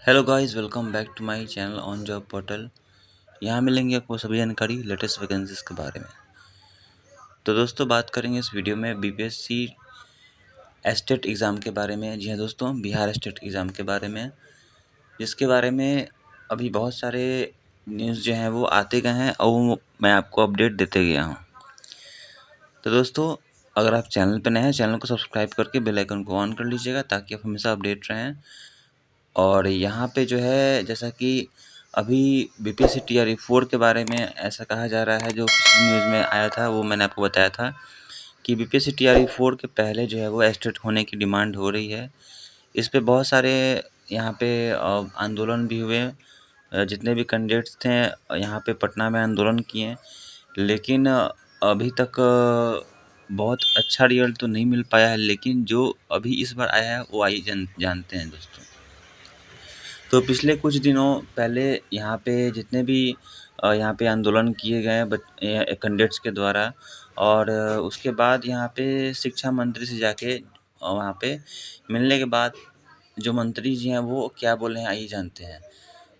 Hello guys, welcome back to my channel on job portal. यहाँ मिलेंगे आपको सभी जानकारी लेटेस्ट वैकेंसीज के बारे में। तो दोस्तों, बात करेंगे इस वीडियो में बीपीएससी एस्टेट एग्ज़ाम के बारे में। जी हाँ दोस्तों, बिहार एस्टेट एग्ज़ाम के बारे में, जिसके बारे में अभी बहुत सारे न्यूज़ जो हैं वो आते गए हैं और मैं आपको अपडेट देते गया हूँ। तो दोस्तों, अगर आप चैनल पर नए हैं, चैनल को सब्सक्राइब करके बेल आइकन को ऑन कर लीजिएगा ताकि आप हमेशा अपडेट रहें। और यहाँ पे जो है, जैसा कि अभी बीपीएससी टीआरई 4 के बारे में ऐसा कहा जा रहा है, जो पिछली न्यूज़ में आया था वो मैंने आपको बताया था कि बीपीएससी टीआरई 4 के पहले जो है वो एस्टेट होने की डिमांड हो रही है। इस पे बहुत सारे यहाँ पे आंदोलन भी हुए। जितने भी कैंडिडेट्स थे यहाँ पे पटना में आंदोलन किए, लेकिन अभी तक बहुत अच्छा रिजल्ट तो नहीं मिल पाया है। लेकिन जो अभी इस बार आया है वो आइए जानते हैं दोस्तों। तो पिछले कुछ दिनों पहले यहाँ पे जितने भी यहाँ पे आंदोलन किए गए कैंडिडेट्स के द्वारा, और उसके बाद यहाँ पे शिक्षा मंत्री से जाके वहाँ पे मिलने के बाद जो मंत्री जी हैं वो क्या बोले हैं आइए जानते हैं।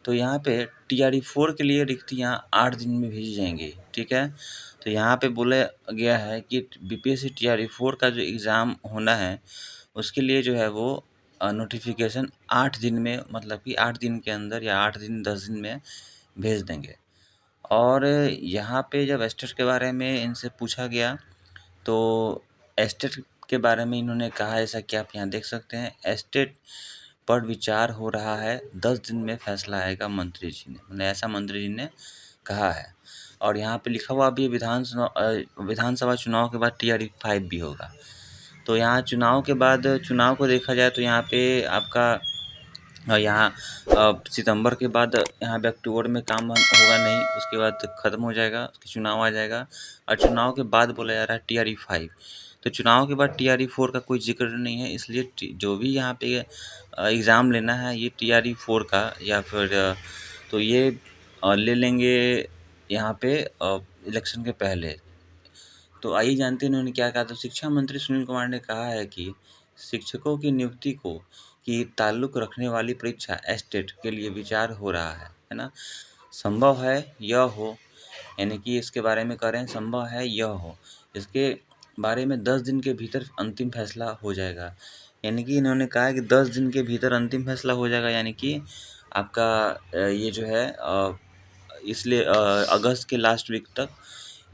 तो यहाँ पे टीआरई 4 के लिए रिक्तियाँ 8 दिन में भेजी जाएंगी, ठीक है। तो यहाँ पे बोला गया है कि बीपीएससी टीआरई 4 का जो एग्ज़ाम होना है उसके लिए जो है वो नोटिफिकेशन 8 दिन में, मतलब कि 8 दिन के अंदर या 8 दिन 10 दिन में भेज देंगे। और यहाँ पे जब एस्टेट के बारे में इनसे पूछा गया तो एस्टेट के बारे में इन्होंने कहा, जैसा कि आप यहाँ देख सकते हैं, एस्टेट पर विचार हो रहा है, 10 दिन में फैसला आएगा, मंत्री जी ने, मतलब ऐसा मंत्री जी ने कहा है। और यहाँ पे लिखा हुआ भी विधानसभा चुनाव के बाद टीआरई 5 भी होगा। तो यहाँ चुनाव के बाद चुनाव को देखा जाए तो यहाँ पे आपका यहाँ सितंबर के बाद यहाँ पे अक्टूबर में काम होगा नहीं, उसके बाद ख़त्म हो जाएगा, उसके चुनाव आ जाएगा। और चुनाव के बाद बोला जा रहा है टीआरई 5। तो चुनाव के बाद टीआरई 4 का कोई जिक्र नहीं है, इसलिए जो भी यहाँ पे एग्ज़ाम लेना है ये टीआरई 4 का या फिर तो ये ले लेंगे यहाँ पे इलेक्शन के पहले। तो आइए जानते हैं इन्होंने क्या कहा। तो शिक्षा मंत्री सुनील कुमार ने कहा है कि शिक्षकों की नियुक्ति को की ताल्लुक रखने वाली परीक्षा एस्टेट के लिए विचार हो रहा है ना। संभव है यह हो, यानी कि इसके बारे में कह रहे हैं संभव है यह हो, इसके बारे में 10 दिन के भीतर अंतिम फैसला हो जाएगा। यानी कि इन्होंने कहा है कि 10 दिन के भीतर अंतिम फैसला हो जाएगा, यानी कि आपका ये जो है इसलिए अगस्त के लास्ट वीक तक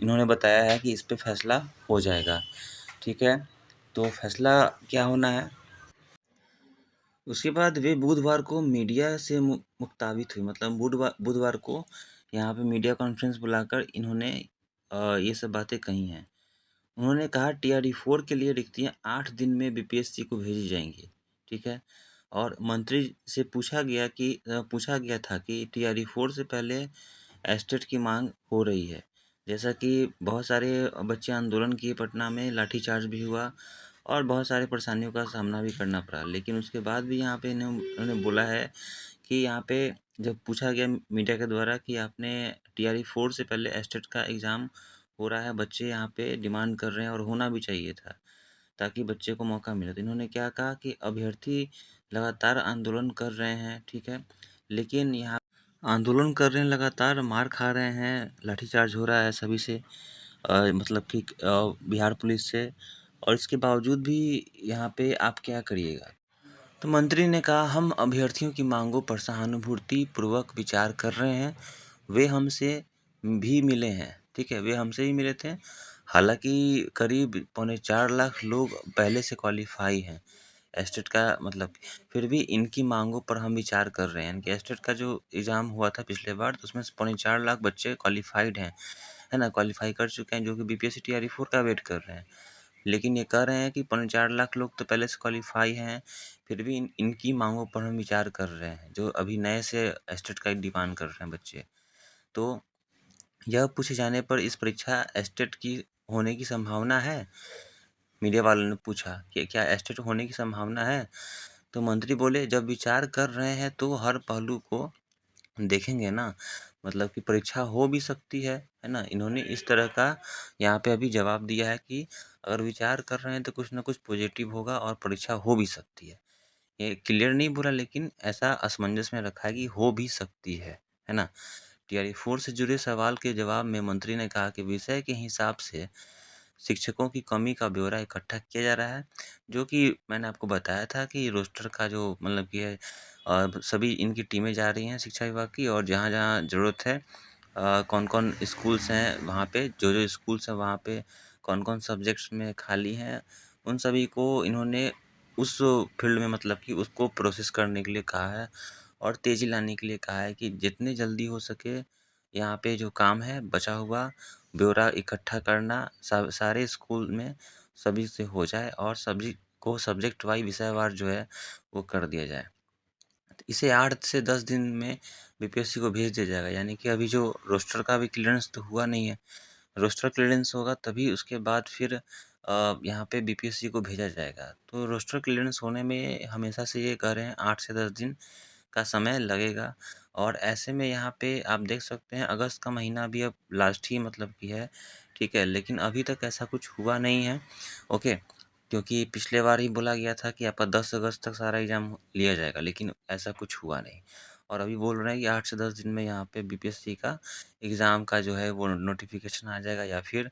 इन्होंने बताया है कि इस पे फैसला हो जाएगा, ठीक है। तो फैसला क्या होना है, उसके बाद वे बुधवार को मीडिया से मुख्ताबित हुई, मतलब बुधवार को यहाँ पे मीडिया कॉन्फ्रेंस बुलाकर इन्होंने ये सब बातें कही हैं। उन्होंने कहा टीआरई 4 के लिए रिक्तियाँ 8 दिन में बीपीएससी को भेजी जाएंगी, ठीक है। और मंत्री से पूछा गया था कि टीआरई 4 से पहले एस्टेट की मांग हो रही है, जैसा कि बहुत सारे बच्चे आंदोलन किए, पटना में लाठीचार्ज भी हुआ और बहुत सारी परेशानियों का सामना भी करना पड़ा। लेकिन उसके बाद भी यहाँ पे इन्होंने बोला है कि यहाँ पे जब पूछा गया मीडिया के द्वारा कि आपने टीआरई 4 से पहले एस्टेट का एग्ज़ाम हो रहा है, बच्चे यहाँ पे डिमांड कर रहे हैं और होना भी चाहिए था ताकि बच्चे को मौका मिले। तो इन्होंने क्या कहा कि अभ्यर्थी लगातार आंदोलन कर रहे हैं, ठीक है, लेकिन यहाँ आंदोलन कर रहे हैं, लगातार मार खा रहे हैं, लाठीचार्ज हो रहा है सभी से, मतलब कि बिहार पुलिस से, और इसके बावजूद भी यहाँ पे आप क्या करिएगा। तो मंत्री ने कहा हम अभ्यर्थियों की मांगों पर सहानुभूति पूर्वक विचार कर रहे हैं, वे हमसे भी मिले हैं, ठीक है, वे हमसे भी मिले थे। हालांकि करीब 4.25 लाख लोग पहले से क्वालिफाई हैं एस्टेट का, मतलब फिर भी इनकी मांगों पर हम विचार कर रहे हैं कि एस्टेट का जो एग्ज़ाम हुआ था पिछले बार, तो उसमें से 4.25 लाख बच्चे क्वालिफाइड हैं, है ना, क्वालिफाई कर चुके हैं, जो कि बीपीएससी टीआरई 4 का वेट कर रहे हैं। लेकिन ये कह रहे हैं कि 4.25 लाख लोग तो पहले से क्वालिफाई हैं, फिर भी इनकी मांगों पर हम विचार कर रहे हैं, जो अभी नए से एस्टेट का डिमांड कर रहे हैं बच्चे। तो यह पूछे जाने पर इस परीक्षा एस्टेट की होने की संभावना है, मीडिया वालों ने पूछा कि क्या एस्टेट होने की संभावना है। तो मंत्री बोले जब विचार कर रहे हैं तो हर पहलू को देखेंगे ना, मतलब कि परीक्षा हो भी सकती है ना। इन्होंने इस तरह का यहाँ पे अभी जवाब दिया है कि अगर विचार कर रहे हैं तो कुछ ना कुछ पॉजिटिव होगा और परीक्षा हो भी सकती है। ये क्लियर नहीं बोला, लेकिन ऐसा असमंजस में रखा है कि हो भी सकती है ना। टीआरई 4 से जुड़े सवाल के जवाब में मंत्री ने कहा कि विषय के हिसाब से शिक्षकों की कमी का ब्यौरा इकट्ठा किया जा रहा है, जो कि मैंने आपको बताया था कि रोस्टर का जो मतलब कि है, सभी इनकी टीमें जा रही हैं शिक्षा विभाग की, और जहाँ-जहाँ ज़रूरत है, कौन-कौन स्कूल्स हैं वहाँ पे, जो-जो स्कूल्स हैं वहाँ पे कौन-कौन सब्जेक्ट्स में खाली हैं, उन सभी को इन्होंने उस फील्ड में मतलब कि उसको प्रोसेस करने के लिए कहा है और तेज़ी लाने के लिए कहा है कि जितने जल्दी हो सके यहाँ पे जो काम है बचा हुआ ब्यौरा इकट्ठा करना सारे स्कूल में सभी से हो जाए और सभी को सब्जेक्ट वाइज विषयवार जो है वो कर दिया जाए। तो इसे 8 से 10 दिन में बीपीएससी को भेज दिया जाएगा, यानी कि अभी जो रोस्टर का भी क्लियरेंस तो हुआ नहीं है। रोस्टर क्लियरेंस होगा तभी उसके बाद फिर यहाँ पे बीपीएससी को भेजा जाएगा। तो रोस्टर क्लियरेंस होने में हमेशा से ये कह रहे हैं 8 से 10 दिन का समय लगेगा, और ऐसे में यहाँ पे आप देख सकते हैं अगस्त का महीना भी अब लास्ट ही मतलब की है, ठीक है। लेकिन अभी तक ऐसा कुछ हुआ नहीं है, ओके। क्योंकि पिछले बार ही बोला गया था कि आपका 10 अगस्त तक सारा एग्ज़ाम लिया जाएगा, लेकिन ऐसा कुछ हुआ नहीं। और अभी बोल रहे हैं कि 8 से 10 दिन में यहाँ पे बीपीएससी का एग्ज़ाम का जो है वो नोटिफ़िकेशन आ जाएगा, या फिर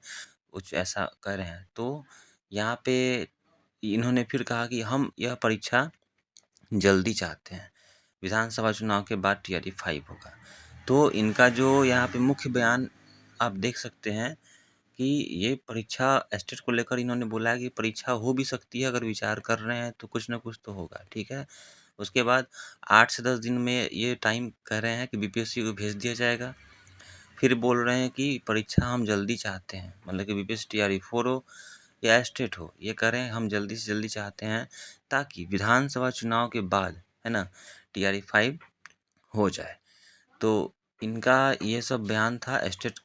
कुछ ऐसा कह रहे हैं। तो यहाँ पे इन्होंने फिर कहा कि हम यह परीक्षा जल्दी चाहते हैं। विधानसभा चुनाव के बाद टीआरई 5 होगा। तो इनका जो यहाँ पे मुख्य बयान आप देख सकते हैं कि ये परीक्षा एस्टेट को लेकर इन्होंने बोला है कि परीक्षा हो भी सकती है, अगर विचार कर रहे हैं तो कुछ ना कुछ तो होगा, ठीक है। उसके बाद 8 से 10 दिन में ये टाइम कह रहे हैं कि बीपीएससी को भेज दिया जाएगा। फिर बोल रहे हैं कि परीक्षा हम जल्दी चाहते हैं, मतलब कि बीपीएससी टीआरई 4 हो या एस्टेट हो, ये कह रहे हैं हम जल्दी से जल्दी चाहते हैं ताकि विधानसभा चुनाव के बाद, है ना, टीआरई 5 हो जाए। तो इनका ये सब बयान था एस्टेट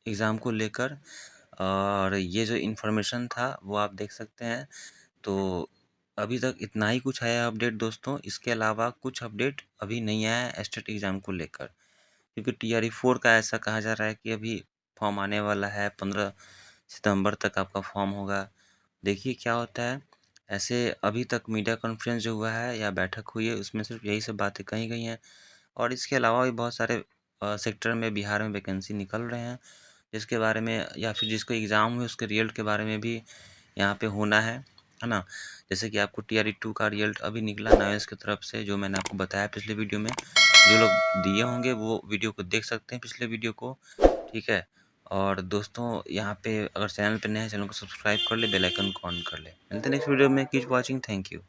एग्ज़ाम को लेकर, और ये जो इन्फॉर्मेशन था वो आप देख सकते हैं। तो अभी तक इतना ही कुछ आया अपडेट दोस्तों, इसके अलावा कुछ अपडेट अभी नहीं आया है एस्टेट एग्ज़ाम को लेकर, क्योंकि टीआरई 4 का ऐसा कहा जा रहा है कि अभी फॉर्म आने वाला है, 15 सितंबर तक आपका फॉर्म होगा। देखिए क्या होता है। ऐसे अभी तक मीडिया कॉन्फ्रेंस जो हुआ है या बैठक हुई है उसमें सिर्फ यही सब बातें कही गई हैं, और इसके अलावा भी बहुत सारे सेक्टर में बिहार में वैकेंसी निकल रहे हैं, जिसके बारे में या फिर जिसको एग्ज़ाम हुए उसके रिजल्ट के बारे में भी यहाँ पे होना है ना। जैसे कि आपको टीआरई 2 का रिजल्ट अभी निकला नाइस की तरफ से, जो मैंने आपको बताया पिछले वीडियो में। जो लोग दिए होंगे वो वीडियो को देख सकते हैं, पिछले वीडियो को, ठीक है। और दोस्तों यहाँ पे अगर चैनल पे नए हैं, चैनल को सब्सक्राइब कर ले, बेल आइकन को ऑन कर ले। मिलते हैं नेक्स्ट वीडियो में। Keep watching, thank you.